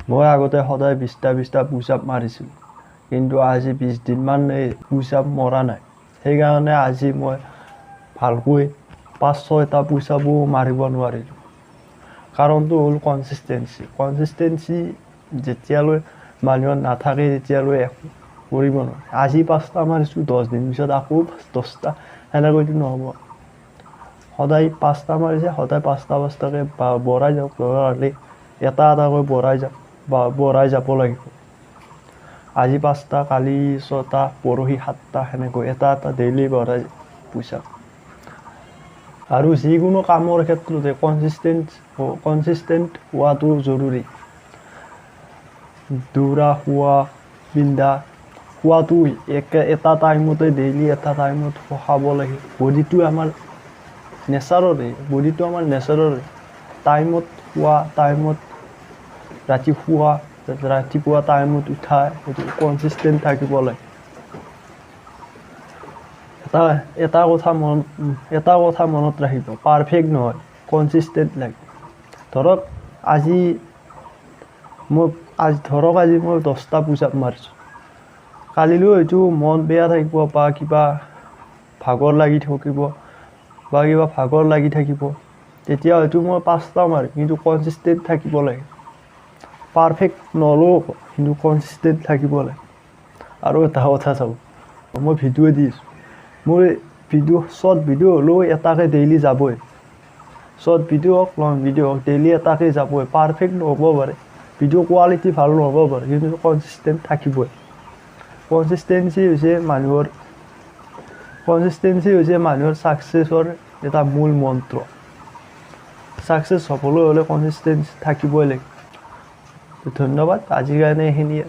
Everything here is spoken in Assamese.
মই আগতে সদায় 20টা পুশ আপ মাৰিছিলোঁ, কিন্তু আজি 20 দিনমান এই পুশ আপ মৰা নাই। সেইকাৰণে আজি মই ভালকৈ 5-6টা পুশ আপো মাৰিব নোৱাৰিলোঁ। কাৰণটো হ'ল কনচিষ্টেঞ্চি যেতিয়ালৈ মানুহৰ নাথাকে তেতিয়ালৈ একো কৰিব নোৱাৰে। আজি 5টা মাৰিছোঁ, 10 দিন পিছত আকৌ 10টা, সেনেকৈতো নহ'ব। সদায় 5টা মাৰিছে, সদায় 5টাকৈ বঢ়াই যাওক, দৰকাৰ হ'লে এটাকৈ বঢ়াই যাব লাগিব। আজি 5টা, কালি 6টা, পৰহি 7টা, সেনেকৈ এটা ডেইলি বঢ়াই পুশ আপ। আৰু যিকোনো কামৰ ক্ষেত্ৰতে কনচিষ্টেণ্ট হোৱাটো জৰুৰী। দৌৰা, খোৱাটো এটা টাইমতে ডেইলি এটা টাইমত খাব লাগে। বডিটো আমাৰ নেচাৰৰে টাইমত খোৱা, টাইমত ৰাতি শোৱা, ৰাতিপুৱা টাইমত উঠা, সেইটো কনচিষ্টেণ্ট থাকিব লাগে। এটা কথা মনত ৰাখিব, পাৰফেক্ট নহয়, কনচিষ্টেণ্ট লাগে। ধৰক আজি মই 10টা পুশ আপ মাৰিছোঁ, কালিলৈ হয়তো মন বেয়া থাকিব বা কিবা ভাগৰ লাগি থাকিব, তেতিয়া হয়তো মই 5টা মাৰিম, কিন্তু কনচিষ্টেণ্ট থাকিব লাগে। পাৰফেক্ট নহ'লেও কিন্তু কনচিষ্টেণ্ট থাকিব লাগে। আৰু এটা কথা চাব, মই ভিডিঅ' দি আছোঁ, মোৰ শ্বৰ্ট ভিডিঅ' হ'লেও এটাকৈ ডেইলি যাবই। শ্বৰ্ট ভিডিঅ' হওক, লং ভিডিঅ' হওক, ডেইলি এটাকৈ যাবই। পাৰফেক্ট নহ'ব পাৰে, ভিডিঅ' কোৱালিটি ভাল নহ'ব পাৰে, কিন্তু কনচিষ্টেণ্ট থাকিবই। কনচিষ্টেঞ্চি হৈছে মানুহৰ ছাকচেছৰ এটা মূল মন্ত্ৰ। ছাকচেছ হ'বলৈ হ'লে কনচিষ্টেঞ্চি থাকিবই লাগে। ধন্যবাদ, আজিৰ কাৰণে এইখিনিয়ে।